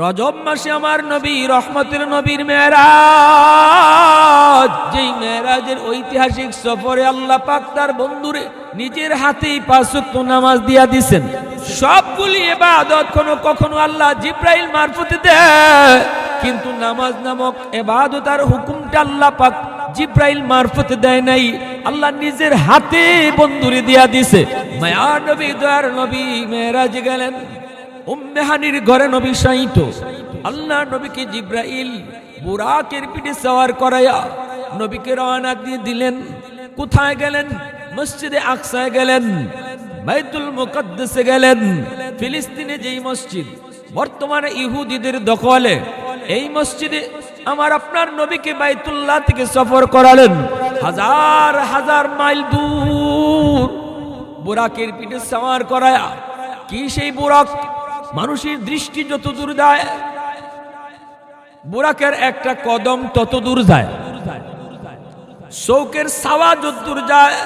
রজব মাসে আমার নবী রহমতের নবীর মেরাজ, যেই মেরাজের ঐতিহাসিক সফরে আল্লাহ পাক তার বন্ধুরে নিজের হাতেই 5 ওয়াক্ত নামাজ দিয়া দিছেন। সবগুলি ইবাদত কখনো আল্লাহ জিব্রাইল মারফতে দেয়, কিন্তু নামাজ নামক ইবাদত আর হুকুমটা আল্লাহ পাক জিব্রাইল মারফতে দেয় নাই, আল্লাহ নিজের হাতে বন্ধুরে দিয়া দিছে। মায়ার নবী দয়ার নবী মেরাজে গেলেন, উম্মে হানির ঘরে নবী শায়িত। আল্লাহ নবীকে জিব্রাইল বুরাকের পিঠে সওয়ার করায়া নবীকে রওনা দিয়ে দিলেন। কোথায় গেলেন? মসজিদে আকসায় গেলেন, বাইতুল মুকদ্দাসে গেলেন। ফিলিস্তিনে যেই মসজিদ বর্তমানে ইহুদিদের দখলে, এই মসজিদে আমার আপনার নবীকে বাইতুল্লাহ থেকে সফর করালেন। হাজার হাজার মাইল দূর বুরাকের পিঠে সওয়ার করায়া। কি সেই বুরাক? মানুষের দৃষ্টি যত দূর যায়, বুরাকের একটা কদম তত দূর যায়। শৌকের সাওয়া যত দূর যায়,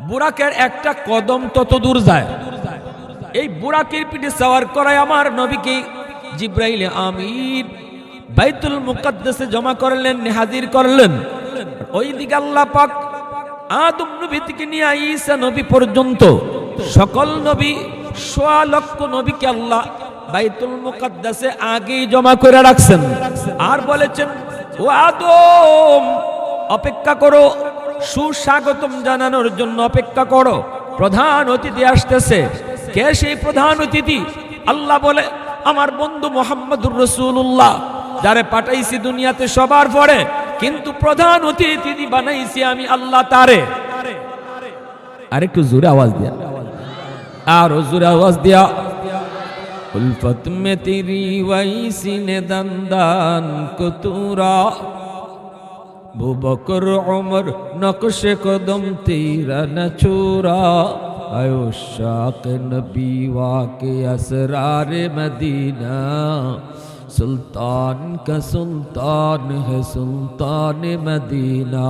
বুরাকের একটা কদম তত দূর যায়। এই বুরাকের পিঠে সওয়ার করায় আমার নবীকে জিব্রাইল আমিন বাইতুল মুকদ্দাসে জমা করলেন, হাজির করলেন। ওইদিকে আল্লাহ পাক আদম নবী থেকে নিয়ে ঈসা নবী পর্যন্ত সকল নবী 1.25 লক্ষ নবীকে আল্লাহ বাইতুল মুকদ্দাসে আগেই জমা করে রাখছেন। আর বলেছেন, ও আদম অপেক্ষা করো, সুস্বাগতম জানানোর জন্য অপেক্ষা করো, প্রধান অতিথি আসতেছে। কে সেই প্রধান অতিথি? আল্লাহ বলে, আমার বন্ধু মুহাম্মদুর রাসূলুল্লাহ, যারে পাঠাইছি দুনিয়াতে সবার পরে, কিন্তু প্রধান অতিথি বানাইছি আমি আল্লাহ তারে। আরেকটু জোরে আওয়াজ দিয়া, আর জোরে আওয়াজ দিয়া। উলফত মে তেরি ওয়াইসি নে দন্দান কতুরা, আবু বকর উমর নকশে কদম তেরা ন ছোরা, আয়ো শাক নবী ওয়াকে আসরারে মদিনা, সুলতান কা সুলতান है सुल्तान मदीना,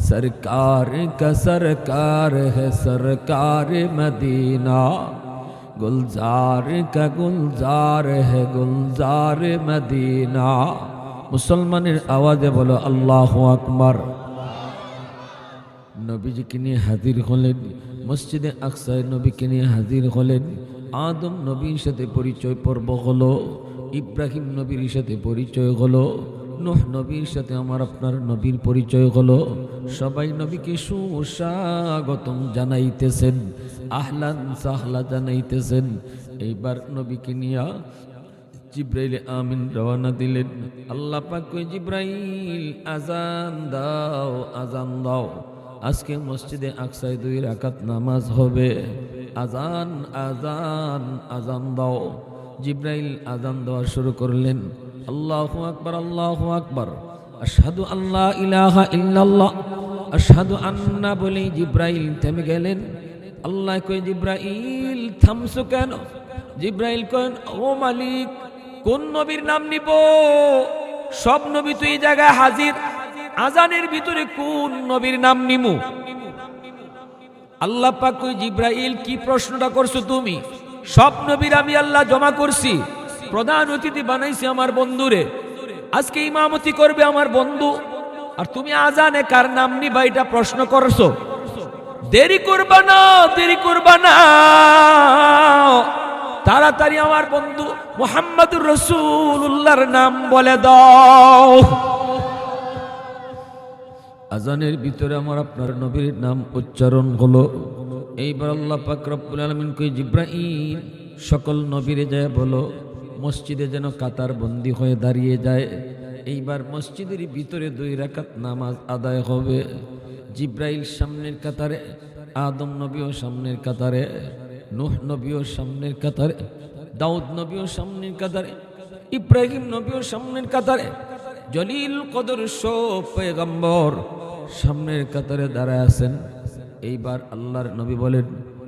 सरकार का सरकार है सरकार मदीना, गुलजार का गुलजार है गुलजार मदीना। मुसलमाনের আওয়াজে বলো আল্লাহু আকবার। নবীজিকে নিয়ে হাজির হলেন মসজিদে আকসায়, নবীকে নিয়ে হাজির হলেন। আদম নবীর সাথে পরিচয় পর্ব হলো, ইব্রাহিম নবীর সাথে পরিচয় হলো, নূহ নবীর সাথে আমার আপনার নবীর পরিচয় হলো। সবাই নবীকে সুস্বাগতম জানাইতেছেন, আহলান সাহলা জানাইতেছেন। এইবার নবীকে নিয়ে জিব্রাইল আমিন রওনা দিলেন। আল্লাহ পাক কই, জিব্রাইল আজান দাও, আজান দাও। আজকে মসজিদে আকসায় 2 রাকাত নামাজ হবে। আজান আজান আজান দাও। জিব্রাইল আজান দেওয়া শুরু করলেন। আল্লাহু আকবার, আল্লাহু আকবার, আশহাদু আল্লা ইলাহা ইল্লাল্লাহ, আশহাদু আন্না বলে জিব্রাইল থেমে গেলেন। আল্লাহ কই, জিব্রাইল থামছো কেন? জিব্রাইল কইন, ও মালিক, কোন নবীর নাম নিব? সব নবী তো এই জায়গায় হাজির, আজানের ভিতরে কোন নবীর নাম নিমু? আল্লাহ পাক কই, জিব্রাইল কি প্রশ্নটা করছো তুমি? সব নবীর আমি আল্লাহ জমা করছি, প্রধান অতিথি বানাইছি আমার বন্ধুরে। আজকে ইমামতি করবে আমার বন্ধু, আর তুমি আজানে কার নাম নিবা এটা প্রশ্ন করছো। দেরি করবা না, দেরি করবা না, তাড়াতাড়ি আমার বন্ধু মুহাম্মদুর রাসূলুল্লাহর নাম বলে দাও। আজানের ভিতরে আমার আপনার নবীর নাম উচ্চারণ হলো। এইবার আল্লাহ পাক রব্বুল আলামিন কই, জিব্রাইল সকল নবীরে যায় বলো মসজিদে যেন কাতার বন্দী হয়ে দাঁড়িয়ে যায়। এইবার মসজিদের ভিতরে 2 রাকাত নামাজ আদায় হবে। জিব্রাইল সামনের কাতারে, আদম নবীও সামনের কাতারে, নূহ নবীও সামনের কাতারে, দাউদ নবীও সামনের কাতারে, ইব্রাহিম নবীও সামনের কাতারে, জলিল কদর সব পয়গম্বর সামনের কাতারে দাঁড়ায় আছেন। এইবার আল্লাহর নবী বলেন,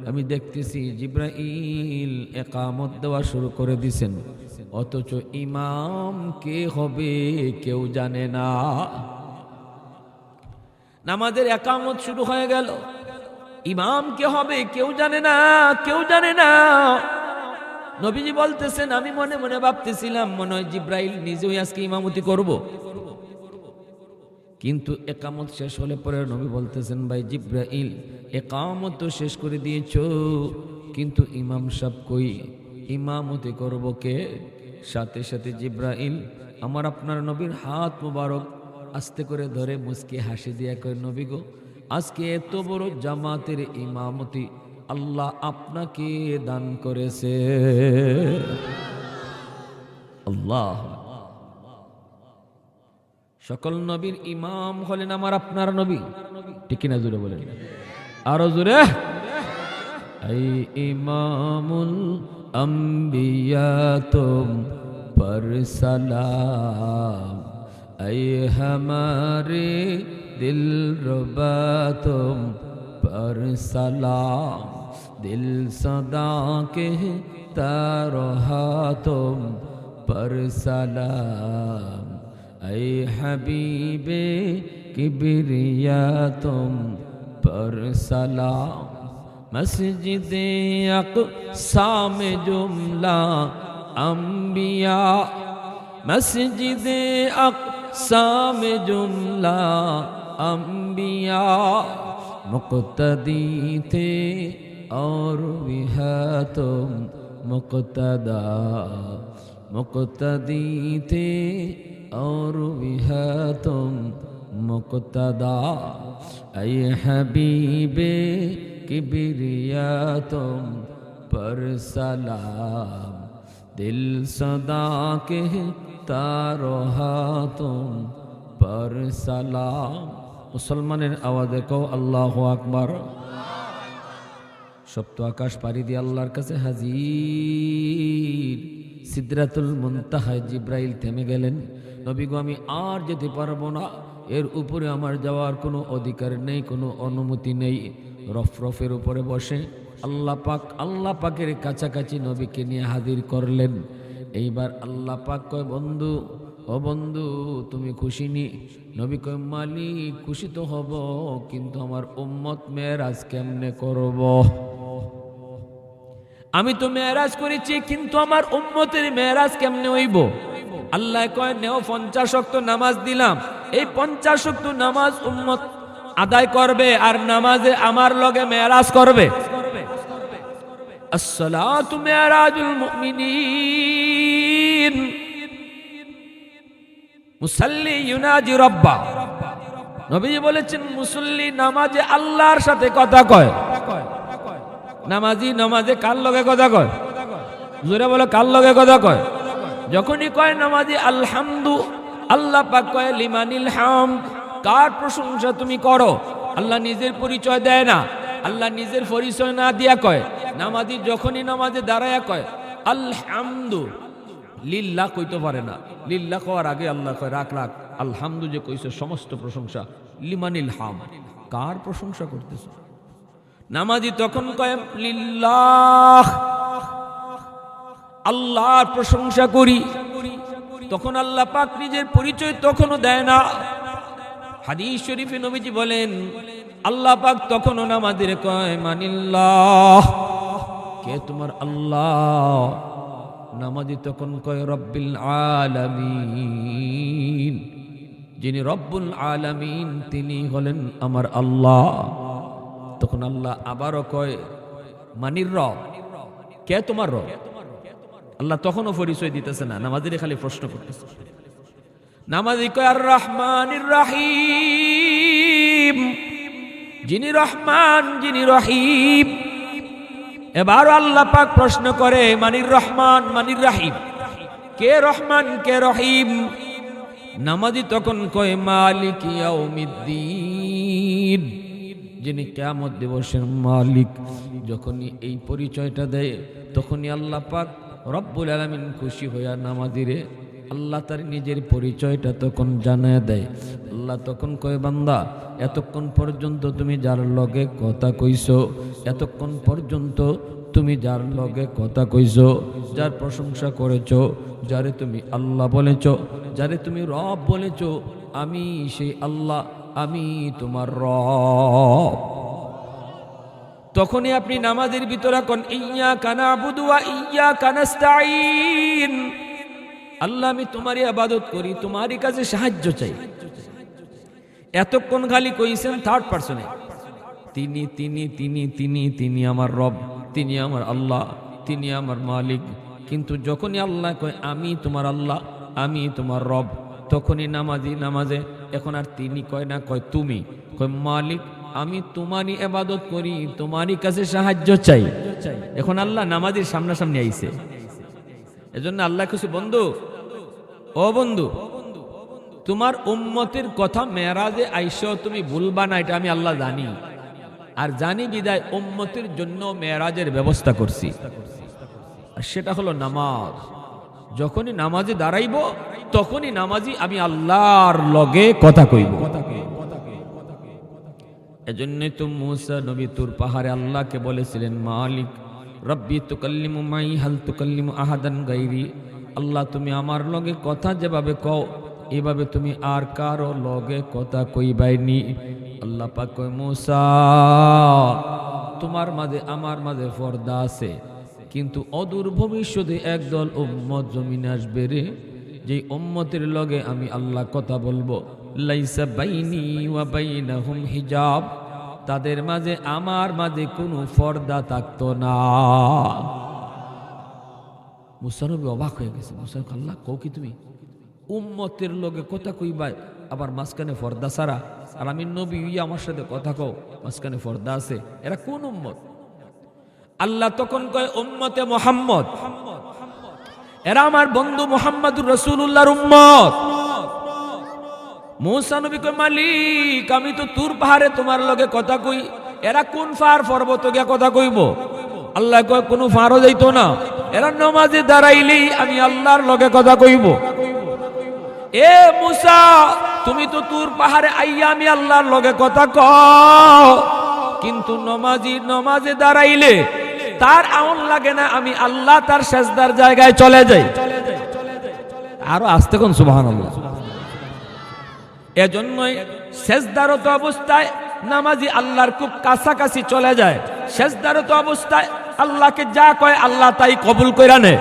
আমি দেখতেছি জিব্রাইল ইকামত দেওয়া শুরু করে দিছেন, অথচ ইমাম কে হবে কেউ জানে না। নামাজের ইকামত শুরু হয়ে গেল, ইমাম কে হবে কেউ জানে না, কেউ জানে না। নবীজি বলতেছেন আমি মনে মনে ভাবতেছিলাম মনে হয় জিব্রাইল নিজেই আজকে ইমামতি করব। কিন্তু একামত শেষ হলে পরে নবী বলতেছেন ভাই জিব্রাইল একামত তো শেষ করে দিয়েছো, কিন্তু ইমাম সাহেব কই, ইমামতি করব কে? সাথে সাথে জিব্রাইল আমার আপনার নবীর হাত মুবারক আস্তে করে ধরে মুচকি হাসি দিয়া কয় নবী গো, আজকে এত বড় জামাতের ইমামতি আল্লাহ আপনাকে দান করেছে। আল্লাহ, সকল নবীর ইমাম হলেন আমার আপনার নবী, ঠিক কিনা জোরে বলেন, আরো জোরে। এই ইমামুল আম্বিয়া তুম पर सलाम, ऐ हमारे दिल रुबा तुम पर सलाम, दिल सदा कहता रहा तुम पर सलाम, ऐ हबीबे किबरिया तुम पर सलाम, मस्जिद अक़सा में जुमला अंबिया, मस्जिद अक़सा में जुमला अंबिया, मुक़्तदी थे और भी है तुम मुक़्तदा, मुक़्तदी थे और भी है तुम मुक़्तदा, ऐ हबीबे किबरिया तुम पर सलाम, दिल सदा कहता रहा तुम पर सलाम। मुसलमाনের আওয়াজে কও আল্লাহু আকবার। সপ্ত আকাশ পাড়ি দিয়ে আল্লাহর কাছে হাজির। সিদরাতুল মুনতাহায় জিব্রাইল থেমে গেলেন, নবী গো আমি আর যেতে পারবো না, এর উপরে আমার যাওয়ার কোনো অধিকার নেই, কোনো অনুমতি নেই। রফরফের উপরে বসে আল্লাহ পাকের কাছাকাছি নবীকে নিয়ে হাজির করলেন। এইবার আল্লাহ পাক কয় বন্ধু, ও বন্ধু তুমি খুশি নি? নবী কয় মালিক খুশি তো হব, কিন্তু আমার উম্মত মেরাজ কেমনে করব? আমি তো মেরাজ করেছি, কিন্তু আমার উম্মতের মেরাজ কেমনে হইব? আল্লাহ কয় নেও 50 ওয়াক্ত নামাজ দিলাম, এই 50 ওয়াক্ত নামাজ উম্মত আদায় করবে আর নামাজে আমার লগে মেরাজ করবে। আসসালাতু মেরাজুল মুমিনিন, মুসাল্লি ইউনাজি রাব্বা। নবী বলেছেন মুসল্লি নামাজে আল্লাহর সাথে কথা কয়। নামাজি নামাজে কার লগে কথা কয়? জোরে বলো কার লগে কথা কয়? যখনই কয় নামাজি আলহামদু, আল্লাহ পাক কয় লিমানিল হামদ, কার প্রশংসা তুমি করো? আল্লাহ নিজের পরিচয় দেয় না, আল্লাহ নিজের পরিচয় না দিয়া কয়। নামাজি যখনই নামাজে দাঁড়ায়া কয় আলহামদু, লিল্লাহ কইতে পারে না। লিল্লাহ কওয়ার আগে আল্লাহ কয় রাখ রাখ, আলহামদু যে কইছে সমস্ত প্রশংসা লিমানিল হাম, কার প্রশংসা করতেছ? নামাজি তখন কয় লিল্লাহ, আল্লাহর প্রশংসা করি। তখন আল্লাহ পাক নিজের পরিচয় তখনও দেয় না। হাদিস শরীফে নবীজি বলেন আল্লাহ পাক তখনও নামাজের কয় মানিল্লাহ, কে তোমার আল্লাহ? নামাজি তখন কয় রব্বিল আলামিন, যিনি রব্বুল আলামিন তিনি হলেন আমার আল্লাহ। তখন আল্লাহ আবারও কয় মানির রব, কে তোমার রব? আল্লাহ তখনও পরিচয় দিতেছে না, নামাজির খালি প্রশ্ন করতেছে। নামাজি কয় আর রহমানির রহিম, যিনি রহমান যিনি রহিম। এবার আল্লাহ পাক প্রশ্ন করে মানির রহমান মানির রহিম, কে রহমান কে রহিম? নামাজি তখন কয় মালিক ইয়াউমিদ্দিন, যিনি কিয়ামত দিবসের মালিক। যখনই এই পরিচয়টা দেয় তখনই আল্লাহ পাক রব্বুল আলামিন খুশি হইয়া নামাজিরে আল্লাহ তার নিজের পরিচয়টা তখন জানায় দেয়। আল্লাহ তখন কয় বান্দা এতক্ষণ পর্যন্ত তুমি যার লগে কথা কইছো, এতক্ষণ পর্যন্ত তুমি যার লগে কথা কইছো, যার প্রশংসা করেছো, যারে তুমি আল্লাহ বলেছো, যারে তুমি রব বলেছো, আমি সেই আল্লাহ, আমি তোমার রব। তখনই আপনি নামাজের ভিতরে কোন ইয়্যাকা না'বুদু ওয়া ইয়্যাকা নাস্তাঈন, আল্লাহ আমি তোমারই ইবাদত করি, তোমারই কাছে সাহায্য চাই। এতক্ষণ খালি কইছেন থার্ড পারসনে, তিনি তিনি তিনি তিনি তিনি আমার রব, তিনি আমার আল্লাহ, তিনি আমার মালিক। কিন্তু যখনই আল্লাহ কয় আমি তোমার আল্লাহ, আমি তোমার রব, তখনই নামাজে এখন আর তিনি কয় না, কয় তুমি, কয় মালিক আমি তোমারই ইবাদত করি, তোমারই কাছে সাহায্য চাই। এখন আল্লাহ নামাজের সামনাসামনি আইছে। এজন্য আল্লাহ কিছু বন্ধু, ও বন্ধু, তোমার উম্মতের কথা মেরাজে আইসো তুমি ভুলবা না, এটা আমি আল্লাহ জানি। আর জানি বিদায় উম্মতের জন্য মেরাজের ব্যবস্থা করছি, আর সেটা হলো নামাজ। যখনই নামাজে দাঁড়াইব তখনই নামাজি আমি আল্লাহর লগে কথা কইব। এজন্যই তো মুসা নবী তুর পাহাড়ে আল্লাহকে বলেছিলেন, মালিক রব্বি তুকাল্লিমু মাই হাল তুকাল্লিমু আহাদান গায়রি, আল্লাহ তুমি আমার লগে কথা যেভাবে কও এভাবে তুমি আর কারো লগে কথা কইবাইনি। আল্লাহ পাক কয়, মুসা তোমার মাঝে আমার মাঝে পর্দা আছে, কিন্তু অদূর ভবিষ্যতে একদল উম্মত জমিনে আসবে রে, যে উম্মতের লগে আমি আল্লাহ কথা বলবো, লাইসা বাইনি ওয়া বাইনাহুম হিজাব, তাদের মাঝে আমার মাঝে কোনো পর্দা থাকতো না। মুসা নবী অবাক হয়ে গেছে। মুসা আল্লাহ কও কি তুমি উম্মতের লগে কথা কইবা আবার মাঝখানে পর্দা ছাড়া, আর আমি নবী আমার সাথে কথা কও মাঝখানে পর্দা আছে, এরা কোন উম্মত? আল্লাহ তখন কয় উম্মতে মুহাম্মদ, এরা আমার বন্ধু মুহাম্মদুর রাসূলুল্লাহর উম্মত। মুসা নবী কয়, মালিক আমি তো তুর পাহাড়ে তোমার লগে কথা কই, এরা কোন পাহাড় পর্বত গিয়া কথা কইব? আল্লাহ কয় কোন পাহাড়ও যাইতো না, এরা নামাজে দাঁড়াইলেই আমি আল্লাহর লগে কথা কইব। এ মুসা তুমি তো তুর পাহাড়ে আইয়া আমি আল্লাহর লগে কথা কও, কিন্তু নমাজে দাঁড়াইলে তার আমল লাগে না, আমি আল্লাহ তার সেজদার জায়গায় চলে যাই। আরো আস্তে কোন সুবহানাল্লাহ। এজন্যই সেজদারত অবস্থায় নামাজি আল্লাহর খুব কাছাকাছি চলে যায়। সেজদারত অবস্থায় আল্লাহকে যা কয় আল্লাহ তাই কবুল কইরা নেয়।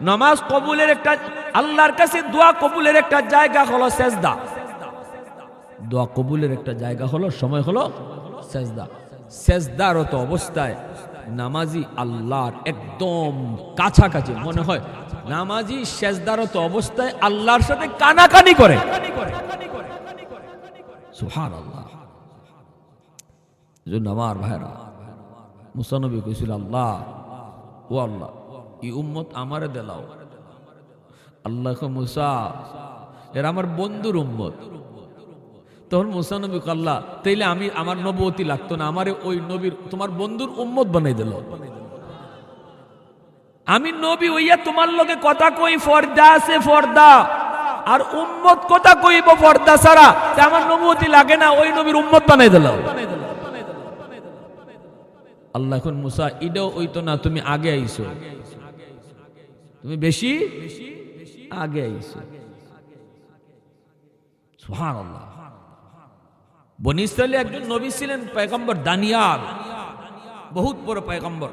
নামাজ কবুলের একটা, আল্লাহর কাছে দোয়া কবুলের একটা জায়গা হলো সেজদা। দোয়া কবুলের একটা জায়গা হলো, সময় হলো সেজদা। সেজদারত অবস্থায় নামাজি আল্লাহর একদম কাছাকাছি মনে হয়। নামাজি সেজদারত অবস্থায় আল্লাহর সাথে কানাকানি করে। সুবহানাল্লাহ। জন্য আমার ভাইরা, মুসা নবী কইছিল, আল্লাহ ও আল্লাহ এই উম্মত আমারে দেলাও। আল্লাহ মুসা এরা আমার বন্ধুর উম্মত। তখন মুসা নবী আল্লাহ তাইলে আমি আমার নবুয়তি লাগতো না, আমারে ওই নবীর তোমার বন্ধুর উম্মত বানাই দিল। আমি নবী হইয়া তোমার লগে কথা কই, পর্দা আছে পর্দা, আর উম্মত কথা কইব পর্দা ছাড়া, আমার নবুয়তি লাগে না, ওই নবীর উম্মত বানাই দিল। আল্লাহ এখন মুসা ইডাও ওইতো না, তুমি আগে আইছো, তুমি বেশি আগে আইছো। সুবহানাল্লাহ। বনী ইসরাইলে একজন নবী ছিলেন পয়গম্বর দানিয়াল, বহুত বড় পয়গম্বর।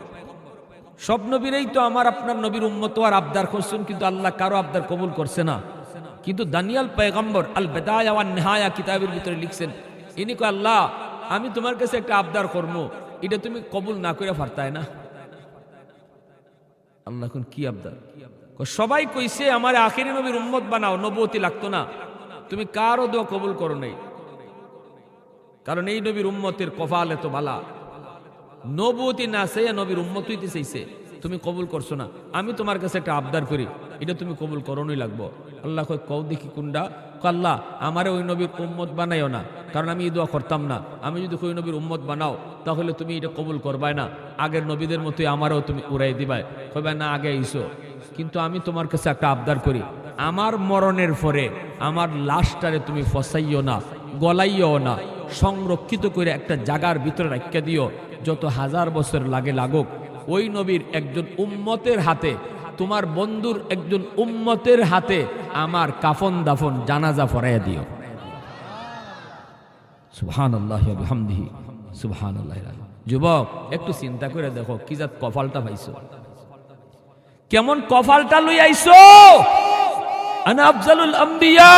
সব নবীরাই তো আমার আপনার নবীর উম্মত আর আবদার করছেন, কিন্তু আল্লাহ কারো আবদার কবুল করছে না। কিন্তু দানিয়াল পয়গম্বর আল বিদায়া ওয়ান নিহায়া কিতাবের ভিতরে লিখছেন, ইনি কয় আল্লাহ আমি তোমার কাছে একটা আবদার করবো, এটা তুমি কবুল না করে পারতাই না। আল্লাহ এখন কি আবদার? সবাই কইছে আমার আখিরি নবীর উম্মত বানাও, নবুয়তি লাগতো না, তুমি কারো দোয়া কবুল করো নাই, কারণ এই নবীর উম্মতের কপাল এত বালা, নবুয়তি না চাইয়া নবীর উম্মত হইতে চাইছে, তুমি কবুল করছো না। আমি তোমার কাছে একটা আবদার করি, এটা তুমি কবুল করোই লাগবো। আল্লাহ কয় কও দেখি কোনটা? আল্লাহ আমারে ওই নবীর উম্মত বানাইও না, কারণ আমি এই দোয়া করতাম না। আমি যদি ওই নবীর উম্মত বানাও তাহলে তুমি এটা কবুল করবাই না, আগের নবীদের মতোই আমারও তুমি উড়াই দিবাই, কইবাই না আগে আইসো। কিন্তু আমি তোমার কাছে একটা আবদার করি, আমার মরণের পরে আমার লাশটারে তুমি ফসাইও না, গলাইও না, সংরক্ষিত করে একটা জায়গার ভিতরে রাখিয়া দিও, যত হাজার বছর লাগে লাগুক, ওই নবীর একজন উম্মতের হাতে, তোমার বন্ধুর একজন উম্মতের হাতে আমার কাফন দাফন জানাজা পড়াইয়া দিও। সুবহানাল্লাহি ওয়া বিহামদিহি সুবহানাল্লাহ। যুবক, একটু চিন্তা করে দেখো কি জাত কপালটা পাইছো, কেমন কপালটা লই আইছো। আনা আফজালুল আম্বিয়া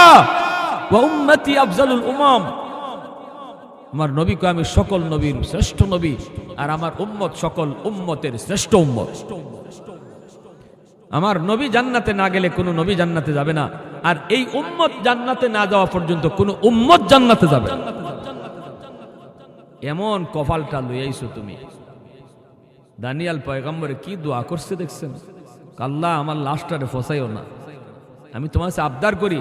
ওয়া উম্মতি আফজালুল উমাম। আমার নবী কয় আমি সকল নবীর শ্রেষ্ঠ নবী, আর আমার উম্মত সকল উম্মতের শ্রেষ্ঠ উম্মত। আমার নবী জান্নাতে না গেলে কোনো নবী জান্নাতে যাবে না, আর এই উম্মত জান্নাতে না যাওয়া পর্যন্ত কোনো উম্মত জান্নাতে যাবে না। এমন কপালটা লই আইছো তুমি। দানিয়াল পয়গম্বরে কি দোয়া করছে দেখছেন, আল্লাহ আমার লাশটারে ফসাইও না, আমি তোমার কাছে আবদার করি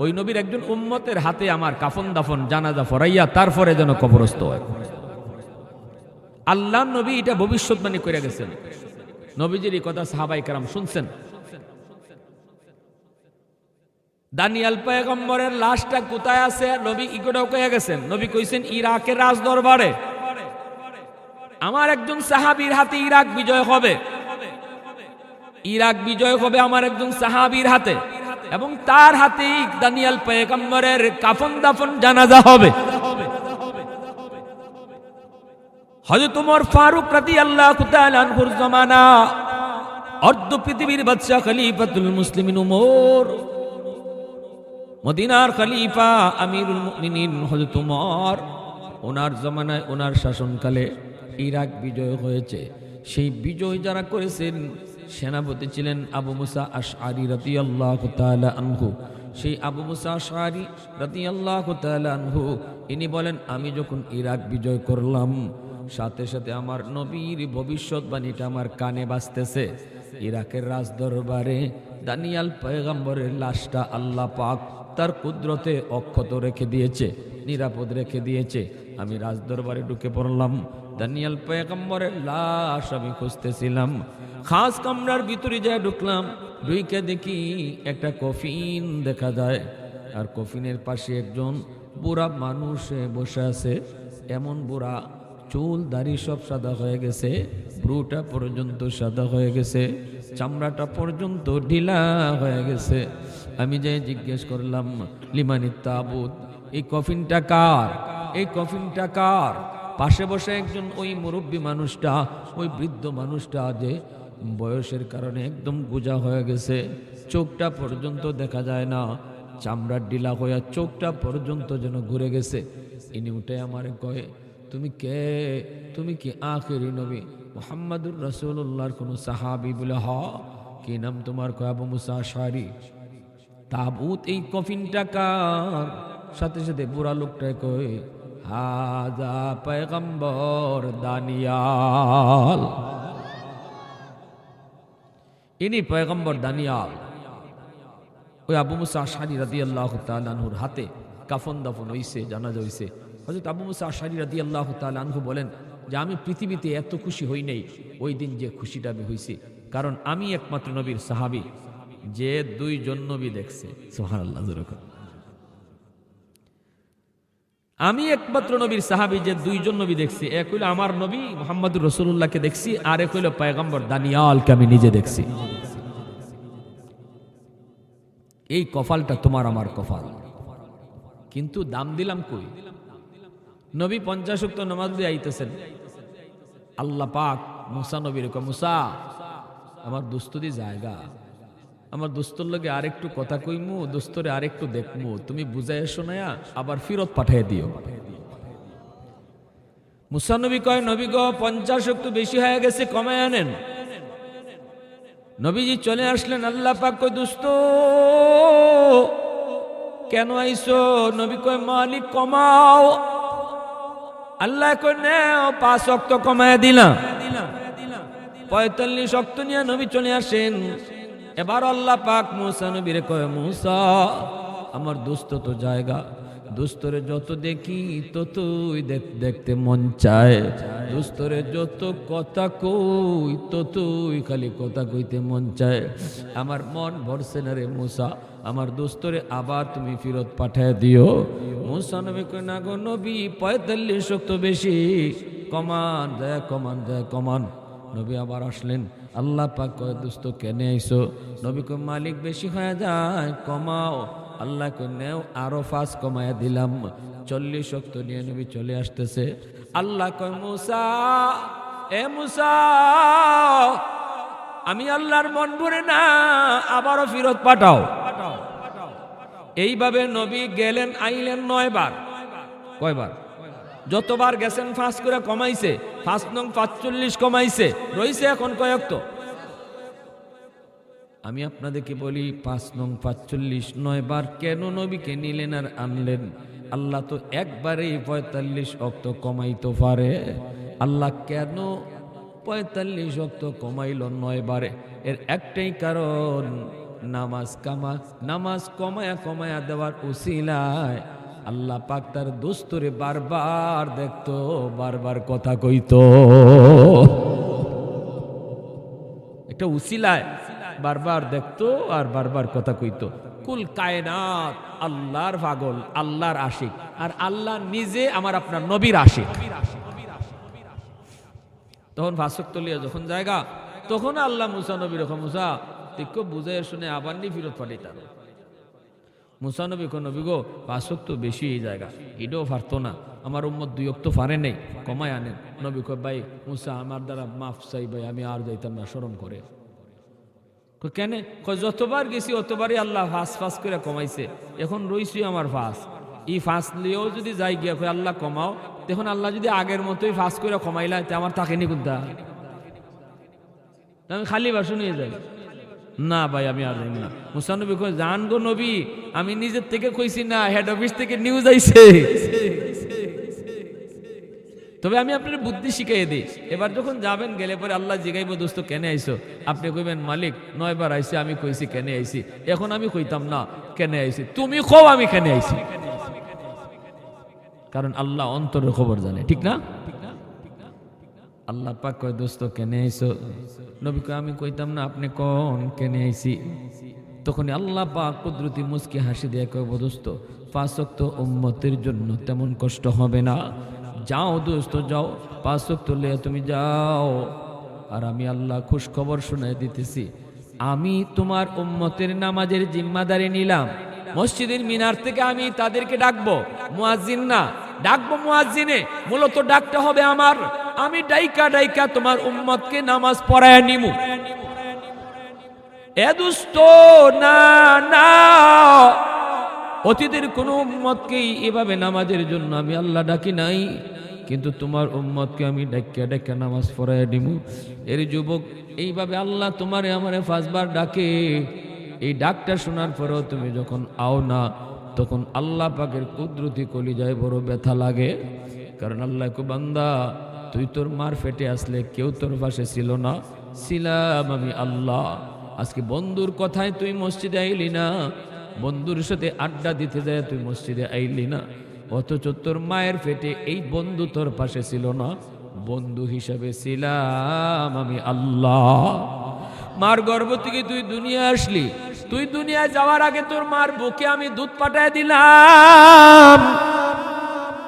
ওই নবীর একজন উম্মতের হাতে আমার কাফন দাফন জানাজা ফরাইয়া তারপরে যেন কবরস্থ হয়। আল্লাহ নবী এটা ভবিষ্যৎবাণী করে গেছেন। নবীজির এই কথা সাহাবায়ে কেরাম শুনছেন। দানিয়াল পয়গম্বরের লাশটা কোথায় আছে নবী ইকোটাও কয়ে গেছেন। নবী কইছেন ইরাকের রাজ দরবারে আমার একজন সাহাবীর হাতে ইরাক বিজয় হবে, ইরাক বিজয় হবে আমার একজন সাহাবীর হাতে, এবং তার হাতেই দানিয়াল পয়গম্বরের কাফন দাফন জানাজা হবে। হযরত ওমর ফারুক রাদিয়াল্লাহু তাআলা আনহুর জামানা, অর্ধ পৃথিবীর বাদশা খলিফাতুল মুসলিমিন ওমর, মদিনার খলিফা আমিরুল মুমিনিন হযরত ওমর, ওনার জামানায় ওনার শাসনকালে ইরাক বিজয় হয়েছে। সেই বিজয় যারা করেছেন সেনাপতি ছিলেন আবু মুসা আশআরী রাদিয়াল্লাহু তাআলা আনহু। সেই আবু মুসা আশআরী রাদিয়াল্লাহু তাআলা আনহু ইনি বলেন আমি যখন ইরাক বিজয় করলাম সাথে সাথে আমার নবীর ভবিষ্যৎবাণীটা আমার কানে বাজতেছে। ইরাকের রাজ দরবারে দানিয়াল পয়গম্বরের লাশটা আল্লাহ পাক তার কুদরতে অক্ষত রেখে দিয়েছে, নিরাপদ রেখে দিয়েছে। আমি রাজ দরবারে ঢুকে পড়লাম, দানিয়াল পয়গম্বরের লাশ আমি খুঁজতেছিলাম। খাস কামরার ভিতরে যায় ঢুকলাম, ঢুকে দেখি একটা কফিন দেখা যায়, আর কফিনের পাশে একজন বুড়া মানুষ বসে আছে। এমন বুড়া, চুল দাড়ি সব সাদা হয়ে গেছে, ব্রুটা পর্যন্ত সাদা হয়ে গেছে, চামড়াটা পর্যন্ত ঢিলা হয়ে গেছে। আমি যাই জিজ্ঞেস করলাম লিমানিত তাবুত, এই কফিনটা কার, এই কফিনটা কার? পাশে বসে একজন ওই মুরব্বী মানুষটা, ওই বৃদ্ধ মানুষটা যে বয়সের কারণে একদম গোজা হয়ে গেছে, চোখটা পর্যন্ত দেখা যায় না, চামড়ার ঢিলা হয়ে চোখটা পর্যন্ত যেন ঘুরে গেছে। ইনি উঠে আমার কয়ে তুমি কে? তুমি কি আখিরি নবী মুহাম্মদুর রাসূলুল্লাহর কোন সাহাবী? বলে হ। কি নাম তোমার? কয় আবু মুসা আশআরী। তাবুত এই কফিনটা কার? সাথে সাথে বুড়া লোকটায় কয় হাজা পয়গম্বর দানিয়াল, ইনি পয়গম্বর দানিয়াল। ওই আবু মুসা আশআরী রাদিয়াল্লাহু তাআলা আনহুর হাতে কাফন দাফন হইছে, জানাজা হইছে। হযরত আবু মুসা আশআরী রাদিয়াল্লাহু তাআলা আনহু বলেন যে আমি পৃথিবীতে এত খুশি হই নাই ওই দিন যে খুশিটা আমি হইছি, কারণ আমি একমাত্র নবীর সাহাবী যে দুইজন নবী দেখছে। সুবহানাল্লাহ। আমি একমাত্র নবীর সাহাবী যে দুইজন নবী দেখছি। এক হইল আমার নবী মুহাম্মদুর রাসূলুল্লাহকে দেখছি, আর এক হইল পয়গম্বর দানিয়ালকে আমি নিজে দেখছি। এই কপালটা তোমার আমার কপাল, কিন্তু দাম দিলাম কই? নবী 50 ওয়াক্ত নামাজ দিয়ে আইতেছেন, আল্লাহ পাক মুসা নবীর কয় মুসা আমার দোস্তরি জায়গা, আমার দোস্তর লগে আরেকটু কথা কইমু, দোস্তরে আরেকটু দেখমু, তুমি বুঝাই শোনায়া আবার ফিরত পাঠিয়ে দিও। মুসা নবী কয় নবী গো 50 ওয়াক্ত বেশি হয়ে গেছে, কমায় আনেন। নবীজি চলে আসলেন, আল্লাহ পাক কয় দোস্ত কেন আইছো? নবী কয় মালিক কমাও। আল্লাহ কয় নাও 5 ওয়াক্ত কমায় দিলাম। 45 ওয়াক্ত নিয়ে নবী চলে আসেন। এবার আল্লাহ পাক মুসা নবীরে কয় মুসা আমার দোস্ত তো জায়গা, দোস্তরে যত দেখি ততই দেখতে মন চায়, দোস্তরে যত কথা কই ততই খালি কথা কইতে মন চায়, আমার মন ভরছে না রে মুসা, আমার দোস্তরে আবার তুমি ফিরত পাঠায় দিও। মুসা নবী কয় না গো নবী 45 ওয়াক্ত বেশি, কমান দেয় কমান দেয় কমান। নবী আবার আসলেন, আল্লাহ পাক কয় দোস্ত কেনে আইছো? নবী কয় মালিক বেশি হয়ে যায়, কমাও। আল্লাহ কন্যাও আরো 5 কমায়া দিলাম। 40 ওয়াক্ত নিয়ে নবী চলে আসতেছে। আল্লাহ কয় মুসা, এ মুসা, আমি আল্লাহর মন ভরে না, আবারও ফেরত পাঠাও। এইভাবে নবী গেলেন আইলেন 9 বার। কয়বার? যতবার গেছেন 5 করে কমাইছে। 5 নং 45 কমাইছে, রইছে এখন কয়েকত। আমি আপনাদেরকে বলি 5 নং 45 9 বার কেন নবীকে নিলেন আর আনলেন? আল্লাহ তো একবারেই 45 ওয়াক্ত কমাইতে পারে। আল্লাহ কেন 45 ওয়াক্ত কমাইল 9 বারে? এর একটাই কারণ, নামাজ কমায়া কমায়া দেওয়ার উসিলায় আল্লাহ পাক তার দোস্তরে বারবার দেখতো, বারবার কথা কইতো। একটা উসিলায় বারবার দেখতো আর বারবার কথা কইতো। কুল কায়নাত আল্লাহর পাগল, আল্লাহর আশিক, আর আল্লাহ নিজে আমার আপনার নবীর আশিক। তখন 5 ওয়াক্ত লিয়া যখন জায়গা, তখন আল্লাহ মুসা নবী রকম মুসা ঠিক বুঝাই শুনে আবার নি ফিরত পাঠাইতাম। মুসা নবী কোন নবী গো 5 ওয়াক্ত বেশি এই জায়গা, এটাও পারতো না, আমার উম্মত 2 ওয়াক্ত পারে নেই, কমায় আনেন। নবী কয় ভাই মুসা আমার দ্বারা মাফ চাই ভাই, আমি আর যাইতাম না, শরম করে। কেন? যতবার গেছি অতবারই আল্লাহ 5 করে কমাইছে, এখন রইছি আমার 5। এই 5 লিয়েও যদি যাই গিয়া কয় আল্লাহ কমাও, দেখুন আল্লাহ যদি আগের মতোই 5 করে কমাইলা, আমার তাকে নি কুদ্দা আমি খালি বাসু নিয়ে যাই না ভাই, আমি আর যাই না। মুসা নবী কয় জান গো নবী, আমি নিজের থেকে কইছি না, হেড অফিস থেকে নিউজ আইছে। তবে আমি আপনার বুদ্ধি শিখাই দিই, এবার যখন যাবেন গেলে পরে আল্লাহ জিগাইব দোস্ত কেন আইছো? আপনি কইবেন মালিক 9 বার আইছি, আমি কইছি কেন আইছি। এখন আমি কইতাম না কেন আইছি, তুমি কও আমি কেন আইছি। কারণ আল্লাহ অন্তরের খবর জানে, ঠিক না? আল্লাহ পাক কয় দোস্ত কেন আইছো? নবী কয় আমি কইতাম না, আপনি কোন কেন আইছি। তখন আল্লাহ পাক কুদরতি মুস্কি হাসি দিয়ে কয় দোস্ত 5 ওয়াক্ত উম্মতের জন্য তেমন কষ্ট হবে না, যাও দোস্ত যাও, 5 ওয়াক্ত লিয়ে তুমি যাও। আর আমি আল্লাহ খুশ খবর শুনাই দিতেছি, আমি তোমার উম্মতের নামাজের জিম্মাদারি নিলাম। মসজিদের মিনার থেকে আমি তাদেরকে ডাকবো, মুয়াজ্জিন না, ডাকবো মুয়াজ্জিনে। মূলত ডাকতে হবে আমার, আমি ডাইকা ডাইকা তোমার উম্মতকে নামাজ পড়ায় নিমু। এ দোস্ত না না, অতীতের কোন উম্মতকেই এভাবে নামাজের জন্য আমি আল্লাহ ডাকি নাই, কিন্তু তোমার উম্মতকে আমি ডাইকা ডাইকা নামাজ পড়ায় নিমু। এর যুবক, এইভাবে আল্লাহ তোমারে আমারে 5 বার ডাকে। এই ডাকটা শোনার পরেও তুমি যখন আও না, তখন আল্লাহ পাকের কুদরতি কলিজায় বড় ব্যথা লাগে। কারণ আল্লাহ কো বান্দা, তুই তোর মার পেটে আসলে কেউ তোর পাশে ছিল না, ছিলাম আমি আল্লাহ। আজকে বন্ধুর কথায় তুই মসজিদে আইলি না, বন্ধুর সাথে আড্ডা দিতে যায় তুই মসজিদে আইলি না, অথচ তোর মায়ের পেটে এই বন্ধু তোর পাশে ছিল না, বন্ধু হিসাবে ছিলাম আমি আল্লাহ। মার গর্ভ থেকে তুই দুনিয়া আসলি, তুই দুনিয়া যাওয়ার আগে তোর মার বুকে আমি দুধ পাঠায় দিলাম।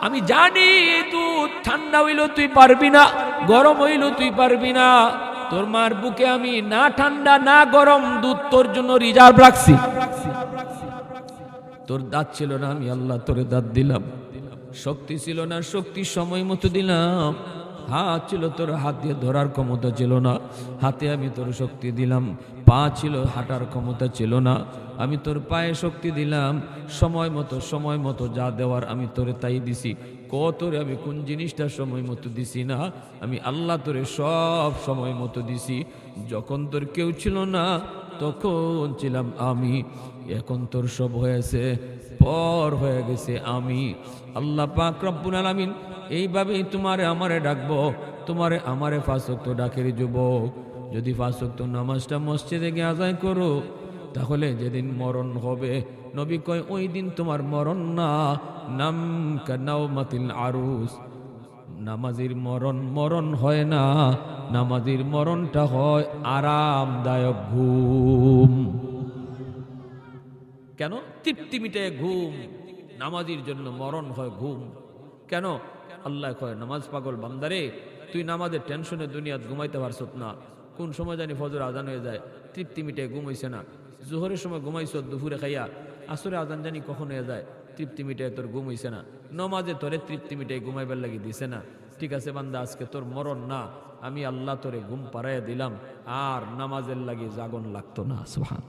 আমি জানি দুধ ঠান্ডা হইলো তুই পারবি না, গরম হইলো তুই পারবি না। তোর মার বুকে আমি না ঠান্ডা না গরম দুধ তোর জন্য রিজার্ভ রাখছি। তোর দাঁত ছিল না, আমি আল্লাহ তোরে দাঁত দিলাম। শক্তি ছিল না, শক্তি সময় মতো দিলাম। হাত ছিল, তোর হাত দিয়ে ধরার ক্ষমতা ছিল না, হাতে আমি তোর শক্তি দিলাম। পা ছিল, হাঁটার ক্ষমতা ছিল না, আমি তোর পায়ে শক্তি দিলাম। সময় মতো যা দেওয়ার আমি তোরে তাই দিছি। তোরে আমি কোন জিনিসটা সময় মতো দিছি না? আমি আল্লাহ তোরে সব সময় মতো দিছি। যখন তোর কেউ ছিল না তখন ছিলাম আমি, এখন তোর সব হয়েছে, পর হয়ে গেছে আমি। আল্লাহ পাক রব্বুল আলামিন এইভাবেই তোমারে আমারে ডাকবো, তোমারে আমারে 5 ওয়াক্ত ডাকের যুবক। যদি 5 ওয়াক্ত নামাজটা মসজিদে গিয়ে আদায় করো, তাহলে যেদিন মরণ হবে, নবী কয় ওই দিন তোমার মরণ না, নাম কানাউমাতিল আরুস। নামাজির মরণ হয় না, নামাজির মরণটা হয় আরামদায়ক ঘুম। কেন? তৃপ্তি মিটে ঘুম। নামাজির জন্য মরণ হয় ঘুম। কেন? আল্লাহ কয় নামাজ পাগল বান্দারে, তুই নামাজের টেনশনে দুনিয়াত ঘুমাইতে পারছত না, কোন সময় জানি ফজর আজান হয়ে যায়, তৃপ্তি মিটে ঘুম হইছে না। জোহরের সময় ঘুমাইছ দুপুরে খাইয়া, আসরে আজান জানি কখন হয়ে যায়, তৃপ্তি মিটে তোর ঘুম হইছে না। নমাজে তোরে তৃপ্তি মিটে ঘুমাইবার লাগি দিছে না। ঠিক আছে বান্দা, আজকে তোর মরণ না, আমি আল্লাহ তোরে ঘুম পাড়াইয়া দিলাম, আর নামাজের লাগি জাগন লাগতো না। সুবহান।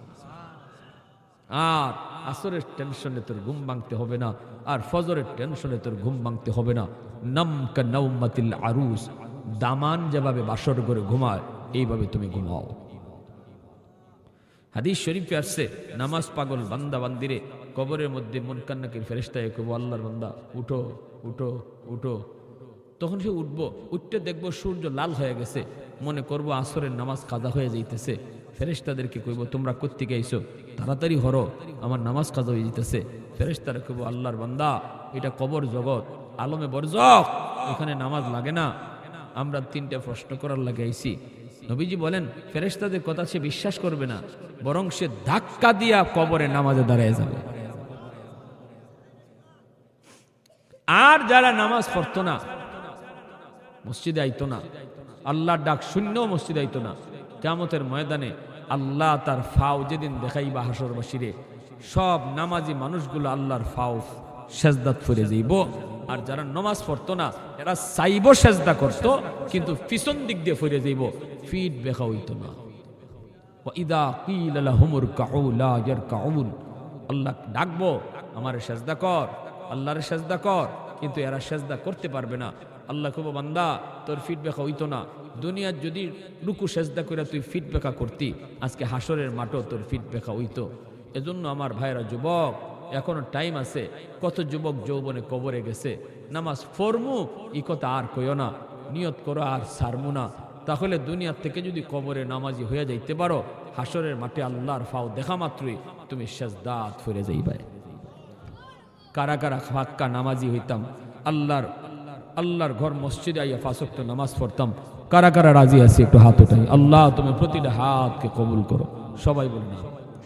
আর আসরের টেনশনে তোর ঘুম ভাঙতে হবে না, আর ফজরের টেনশনে তোর ঘুম ভাঙতে হবে না। নাম কা নাউমাতিল আরুস, দামান যেভাবে বাসর করে ঘুমায় এইভাবে তুমি ঘুমাও। হাদিস শরীফে আসছে, নামাজ পাগল বান্দা বান্দিরে কবরের মধ্যে মুনকার ফেরেশতায় কইব, আল্লাহর বান্দা উঠো উঠো উঠো। তখন সে উঠবো, উঠতে দেখবো সূর্য লাল হয়ে গেছে, মনে করবো আসরের নামাজ কাজা হয়ে যাইতেছে। ফেরেশতাদেরকে কইব, তোমরা কোত্থেকে আইছো, তাড়াতাড়ি হরো, আমার নামাজ কাজা হয়ে যেতেছে। ফেরেশতারা কইব, আল্লাহর বান্দা এটা কবর জগৎ, আলমে বরজখ, এখানে নামাজ লাগে না, আমরা 3টা প্রশ্ন করার লাগে আইছি। নবীজি বলেন, ফেরেশতাদের কথা সে বিশ্বাস করবে না, বরং সে ধাক্কা দিয়া কবরে নামাজে দাঁড়িয়ে যাবে। আর যারা নামাজ পড়তো না, মসজিদে আইতো না, আল্লাহর ডাক শূন্য মসজিদে আইতো না, কিয়ামতের ময়দানে আল্লাহ তার ফাও যেদিন দেখাইবা হাসরবাসীরে, সব নামাজি মানুষগুলো আল্লাহর ফাও সেজদাত ফিরে যাইব। আর যারা নামাজ পড়তো না, এরা চাইব সেজদা করতো, কিন্তু পিছন দিক দিয়ে ফিরে যাইব, ফিট বেখা হইতো না। ওয়াইদা কিলা লাহুমুর কাউ লা ইয়ারকাউন, আল্লাহ ডাকবো, আমারে সেজদা কর, আল্লাহরে সেজদা কর, কিন্তু এরা সেজদা করতে পারবে না। আল্লাহ কব, বান্দা তোর ফিট বেখা হইতো না, দুনিয়ার যদি রুকু সেজদা করে তুই ফিট বেখা করতি, আজকে হাসরের মাঠও তোর ফিট বেখা হইতো। এজন্য আমার ভাইরা, যুবক এখনো টাইম আছে। কত যুবক যৌবনে কবরে গেছে, নামাজ ফরমু ই কথা আর কইও না, নিয়ত করো আর সারমু না। তাহলে দুনিয়ার থেকে যদি কবরে নামাজি হয়ে যাইতে পারো, হাসরের মাঠে আল্লাহর ফাও দেখা মাত্রই তুমি সেজদাত ফিরে যাইবে। কারা কারা ফাক্কা নামাজি হইতাম, আল্লাহর ঘর মসজিদে আইয়া 5 ওয়াক্ত নামাজ পড়তাম, কারা কারা রাজি আছে একটু হাত উঠাই। আল্লাহ তুমি প্রতিটা হাতকে কবুল করো, সবাই বলুন।